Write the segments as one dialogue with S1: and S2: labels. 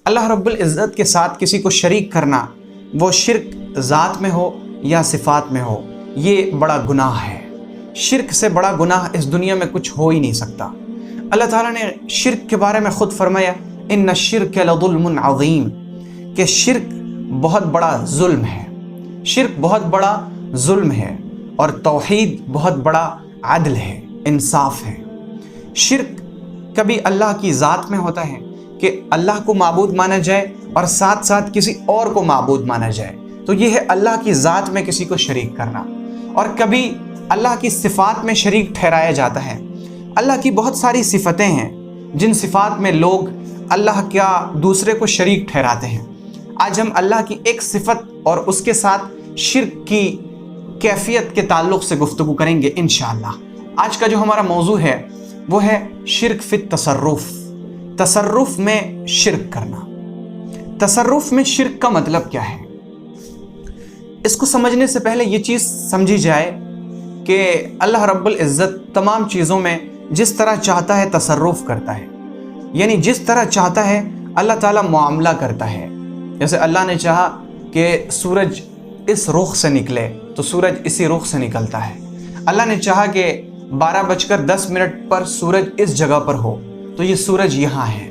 S1: اللہ رب العزت کے ساتھ کسی کو شریک کرنا، وہ شرک ذات میں ہو یا صفات میں ہو، یہ بڑا گناہ ہے۔ شرک سے بڑا گناہ اس دنیا میں کچھ ہو ہی نہیں سکتا۔ اللہ تعالیٰ نے شرک کے بارے میں خود فرمایا ان الشرک لظلم عظیم، کہ شرک بہت بڑا ظلم ہے، شرک بہت بڑا ظلم ہے، اور توحید بہت بڑا عدل ہے، انصاف ہے۔ شرک کبھی اللہ کی ذات میں ہوتا ہے کہ اللہ کو معبود مانا جائے اور ساتھ ساتھ کسی اور کو معبود مانا جائے، تو یہ ہے اللہ کی ذات میں کسی کو شریک کرنا۔ اور کبھی اللہ کی صفات میں شریک ٹھہرایا جاتا ہے۔ اللہ کی بہت ساری صفتیں ہیں جن صفات میں لوگ اللہ کا دوسرے کو شریک ٹھہراتے ہیں۔ آج ہم اللہ کی ایک صفت اور اس کے ساتھ شرک کی کیفیت کے تعلق سے گفتگو کریں گے انشاءاللہ۔ آج کا جو ہمارا موضوع ہے وہ ہے شرک فی التصرف، تصرف میں شرک کرنا۔ تصرف میں شرک کا مطلب کیا ہے؟ اس کو سمجھنے سے پہلے یہ چیز سمجھی جائے کہ اللہ رب العزت تمام چیزوں میں جس طرح چاہتا ہے تصرف کرتا ہے، یعنی جس طرح چاہتا ہے اللہ تعالیٰ معاملہ کرتا ہے۔ جیسے اللہ نے چاہا کہ سورج اس رخ سے نکلے تو سورج اسی رخ سے نکلتا ہے۔ اللہ نے چاہا کہ 12:10 پر سورج اس جگہ پر ہو تو یہ سورج یہاں ہے۔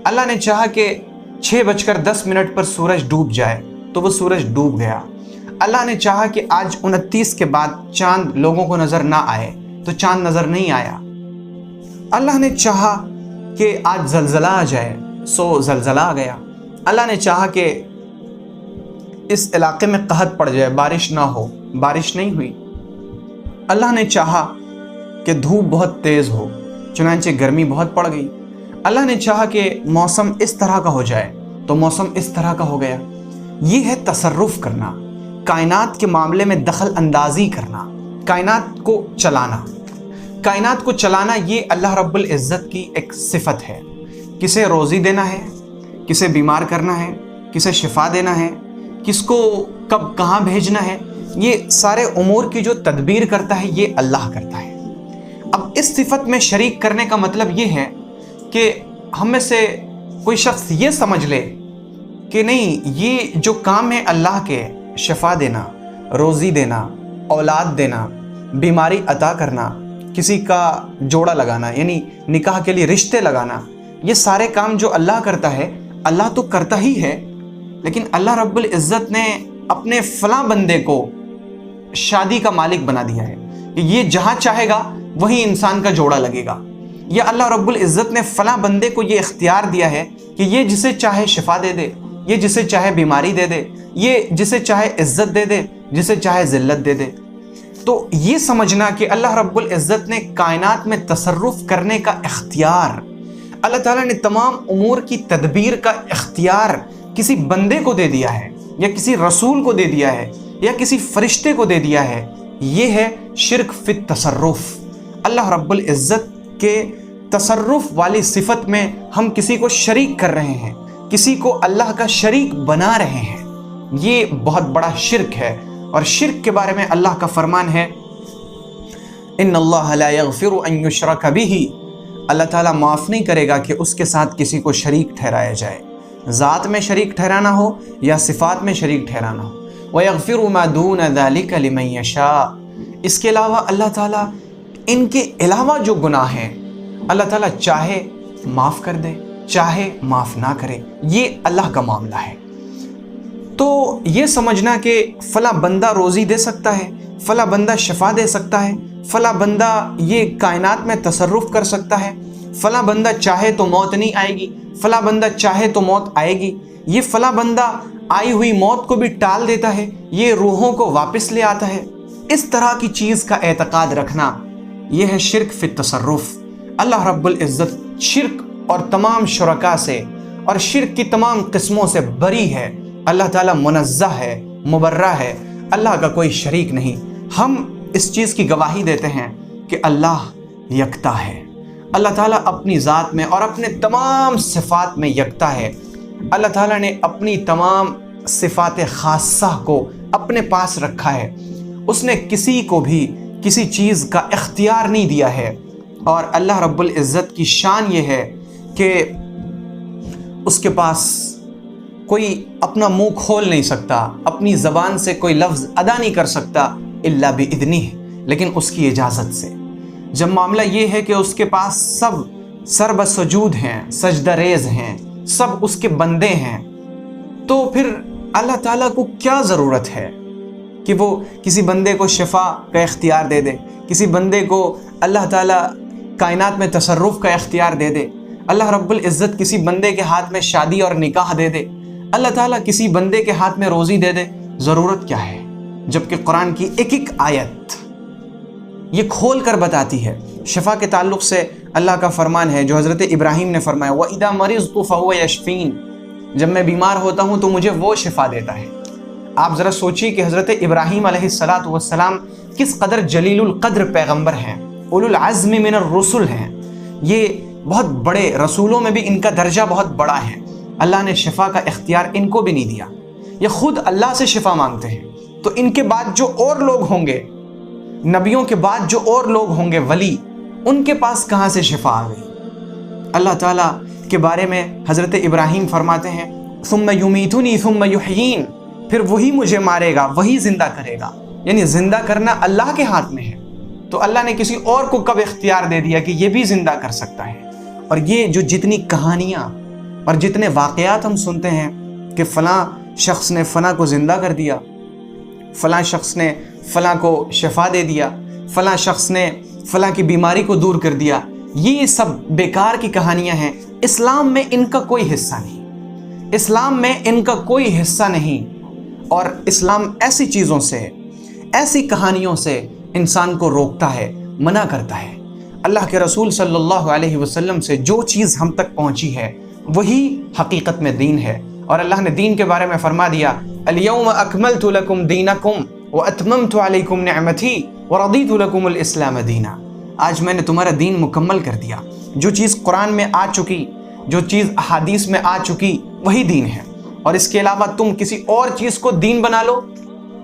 S1: اللہ نے چاہا کہ 6:10 پر سورج ڈوب جائے تو وہ سورج ڈوب گیا۔ اللہ نے چاہا کہ آج 29 کے بعد چاند لوگوں کو نظر نہ آئے تو چاند نظر نہیں آیا۔ اللہ نے چاہا کہ آج زلزلہ آ جائے سو زلزلہ آ گیا۔ اللہ نے چاہا کہ اس علاقے میں قحط پڑ جائے، بارش نہ ہو، بارش نہیں ہوئی۔ اللہ نے چاہا کہ دھوپ بہت تیز ہو، چنانچہ گرمی بہت پڑ گئی۔ اللہ نے چاہا کہ موسم اس طرح کا ہو جائے تو موسم اس طرح کا ہو گیا۔ یہ ہے تصرف کرنا، کائنات کے معاملے میں دخل اندازی کرنا، کائنات کو چلانا۔ کائنات کو چلانا یہ اللہ رب العزت کی ایک صفت ہے۔ کسے روزی دینا ہے، کسے بیمار کرنا ہے، کسے شفا دینا ہے، کس کو کب کہاں بھیجنا ہے، یہ سارے امور کی جو تدبیر کرتا ہے یہ اللہ کرتا ہے۔ اب اس صفت میں شریک کرنے کا مطلب یہ ہے کہ ہم میں سے کوئی شخص یہ سمجھ لے کہ نہیں، یہ جو کام ہے اللہ کے، شفا دینا، روزی دینا، اولاد دینا، بیماری عطا کرنا، کسی کا جوڑا لگانا یعنی نکاح کے لیے رشتے لگانا، یہ سارے کام جو اللہ کرتا ہے، اللہ تو کرتا ہی ہے، لیکن اللہ رب العزت نے اپنے فلاں بندے کو شادی کا مالک بنا دیا ہے کہ یہ جہاں چاہے گا وہی انسان کا جوڑا لگے گا۔ یا اللہ رب العزت نے فلاں بندے کو یہ اختیار دیا ہے کہ یہ جسے چاہے شفا دے دے، یہ جسے چاہے بیماری دے دے، یہ جسے چاہے عزت دے دے، جسے چاہے ذلت دے دے۔ تو یہ سمجھنا کہ اللہ رب العزت نے کائنات میں تصرف کرنے کا اختیار، اللہ تعالیٰ نے تمام امور کی تدبیر کا اختیار کسی بندے کو دے دیا ہے، یا کسی رسول کو دے دیا ہے، یا کسی فرشتے کو دے دیا ہے، یہ ہے شرک فی التصرف۔ اللہ رب العزت کے تصرف والی صفت میں ہم کسی کو شریک کر رہے ہیں، کسی کو اللہ کا شریک بنا رہے ہیں، یہ بہت بڑا شرک ہے۔ اور شرک کے بارے میں اللہ کا فرمان ہے ان اللہ لا یغفر ان یشرک بہ، اللہ تعالیٰ معاف نہیں کرے گا کہ اس کے ساتھ کسی کو شریک ٹھہرایا جائے، ذات میں شریک ٹھہرانا ہو یا صفات میں شریک ٹھہرانا ہو۔ وَيَغْفِرُ مَا دُونَ ذَلِكَ لِمَن يَشَاءُ، اس کے علاوہ اللہ تعالیٰ ان کے علاوہ جو گناہ ہیں اللہ تعالیٰ چاہے معاف کر دے، چاہے معاف نہ کرے، یہ اللہ کا معاملہ ہے۔ تو یہ سمجھنا کہ فلاں بندہ روزی دے سکتا ہے، فلاں بندہ شفا دے سکتا ہے، فلاں بندہ یہ کائنات میں تصرف کر سکتا ہے، فلاں بندہ چاہے تو موت نہیں آئے گی، فلاں بندہ چاہے تو موت آئے گی، یہ فلاں بندہ آئی ہوئی موت کو بھی ٹال دیتا ہے، یہ روحوں کو واپس لے آتا ہے، اس طرح کی چیز کا اعتقاد رکھنا یہ ہے شرک فی التصرف۔ اللہ رب العزت شرک اور تمام شرکاء سے اور شرک کی تمام قسموں سے بری ہے۔ اللہ تعالیٰ منزہ ہے، مبرہ ہے، اللہ کا کوئی شریک نہیں۔ ہم اس چیز کی گواہی دیتے ہیں کہ اللہ یکتا ہے، اللہ تعالیٰ اپنی ذات میں اور اپنے تمام صفات میں یکتا ہے۔ اللہ تعالیٰ نے اپنی تمام صفات خاصہ کو اپنے پاس رکھا ہے، اس نے کسی کو بھی کسی چیز کا اختیار نہیں دیا ہے۔ اور اللہ رب العزت کی شان یہ ہے کہ اس کے پاس کوئی اپنا منہ کھول نہیں سکتا، اپنی زبان سے کوئی لفظ ادا نہیں کر سکتا الا باذنہ، لیکن اس کی اجازت سے۔ جب معاملہ یہ ہے کہ اس کے پاس سب سر بسجود ہیں، سجدہ ریز ہیں، سب اس کے بندے ہیں، تو پھر اللہ تعالیٰ کو کیا ضرورت ہے کہ وہ کسی بندے کو شفا کا اختیار دے دے، کسی بندے کو اللہ تعالیٰ کائنات میں تصرف کا اختیار دے دے، اللہ رب العزت کسی بندے کے ہاتھ میں شادی اور نکاح دے دے، اللہ تعالیٰ کسی بندے کے ہاتھ میں روزی دے دے، ضرورت کیا ہے؟ جبکہ قرآن کی ایک ایک آیت یہ کھول کر بتاتی ہے۔ شفا کے تعلق سے اللہ کا فرمان ہے جو حضرت ابراہیم نے فرمایا وَإِذَا مَرِضْتُ فَهُوَ يَشْفِينِ، جب میں بیمار ہوتا ہوں تو مجھے وہ شفا دیتا ہے۔ آپ ذرا سوچیے کہ حضرت ابراہیم علیہ السلام کس قدر جلیل القدر پیغمبر ہیں، اولو العزم من الرسل ہیں، یہ بہت بڑے رسولوں میں بھی ان کا درجہ بہت بڑا ہے۔ اللہ نے شفا کا اختیار ان کو بھی نہیں دیا، یہ خود اللہ سے شفا مانگتے ہیں۔ تو ان کے بعد جو اور لوگ ہوں گے، نبیوں کے بعد جو اور لوگ ہوں گے ولی، ان کے پاس کہاں سے شفا آ گئی؟ اللہ تعالیٰ کے بارے میں حضرت ابراہیم فرماتے ہیں ثم یمیتنی ثم یحیین، پھر وہی مجھے مارے گا، وہی زندہ کرے گا، یعنی زندہ کرنا اللہ کے ہاتھ میں ہے۔ تو اللہ نے کسی اور کو کب اختیار دے دیا کہ یہ بھی زندہ کر سکتا ہے؟ اور یہ جو جتنی کہانیاں اور جتنے واقعات ہم سنتے ہیں کہ فلاں شخص نے فلاں کو زندہ کر دیا، فلاں شخص نے فلاں کو شفا دے دیا، فلاں شخص نے فلاں کی بیماری کو دور کر دیا، یہ سب بیکار کی کہانیاں ہیں۔ اسلام میں ان کا کوئی حصہ نہیں، اسلام میں ان کا کوئی حصہ نہیں، اور اسلام ایسی چیزوں سے، ایسی کہانیوں سے انسان کو روکتا ہے، منع کرتا ہے۔ اللہ کے رسول صلی اللہ علیہ وسلم سے جو چیز ہم تک پہنچی ہے وہی حقیقت میں دین ہے، اور اللہ نے دین کے بارے میں فرما دیا الیوم اکملت لکم دینکم واتممت علیکم نعمتی ورضیت لکم الاسلام دینا، آج میں نے تمہارا دین مکمل کر دیا۔ جو چیز قرآن میں آ چکی، جو چیز احادیث میں آ چکی وہی دین ہے، اور اس کے علاوہ تم کسی اور چیز کو دین بنا لو،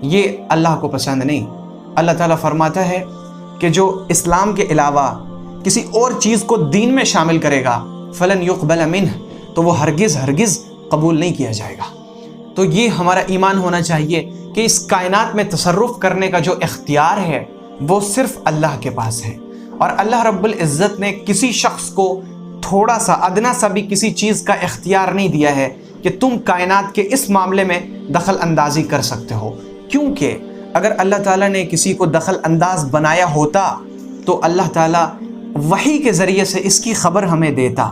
S1: یہ اللہ کو پسند نہیں۔ اللہ تعالیٰ فرماتا ہے کہ جو اسلام کے علاوہ کسی اور چیز کو دین میں شامل کرے گا فلن یقبل منہ، تو وہ ہرگز قبول نہیں کیا جائے گا۔ تو یہ ہمارا ایمان ہونا چاہیے کہ اس کائنات میں تصرف کرنے کا جو اختیار ہے وہ صرف اللہ کے پاس ہے، اور اللہ رب العزت نے کسی شخص کو تھوڑا سا ادنا سا بھی کسی چیز کا اختیار نہیں دیا ہے کہ تم کائنات کے اس معاملے میں دخل اندازی کر سکتے ہو، کیونکہ اگر اللہ تعالیٰ نے کسی کو دخل انداز بنایا ہوتا تو اللہ تعالیٰ وحی کے ذریعے سے اس کی خبر ہمیں دیتا،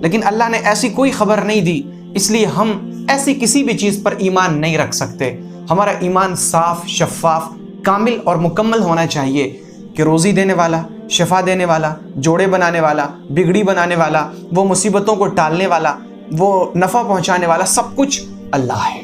S1: لیکن اللہ نے ایسی کوئی خبر نہیں دی، اس لیے ہم ایسی کسی بھی چیز پر ایمان نہیں رکھ سکتے۔ ہمارا ایمان صاف، شفاف، کامل اور مکمل ہونا چاہیے کہ روزی دینے والا، شفا دینے والا، جوڑے بنانے والا، بگڑی بنانے والا، وہ مصیبتوں کو ٹالنے والا، وہ نفع پہنچانے والا، سب کچھ اللہ ہے،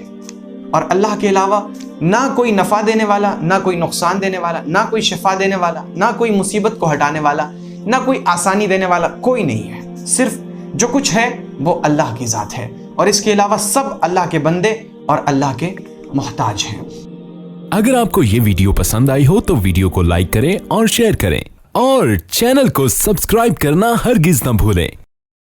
S1: اور اللہ کے علاوہ نہ کوئی نفع دینے والا، نہ کوئی نقصان دینے والا، نہ کوئی شفا دینے والا، نہ کوئی مصیبت کو ہٹانے والا، نہ کوئی آسانی دینے والا، کوئی نہیں ہے۔ صرف جو کچھ ہے وہ اللہ کی ذات ہے، اور اس کے علاوہ سب اللہ کے بندے اور اللہ کے محتاج ہیں۔
S2: اگر آپ کو یہ ویڈیو پسند آئی ہو تو ویڈیو کو لائک کریں اور شیئر کریں، اور چینل کو سبسکرائب کرنا ہرگز نہ بھولیں۔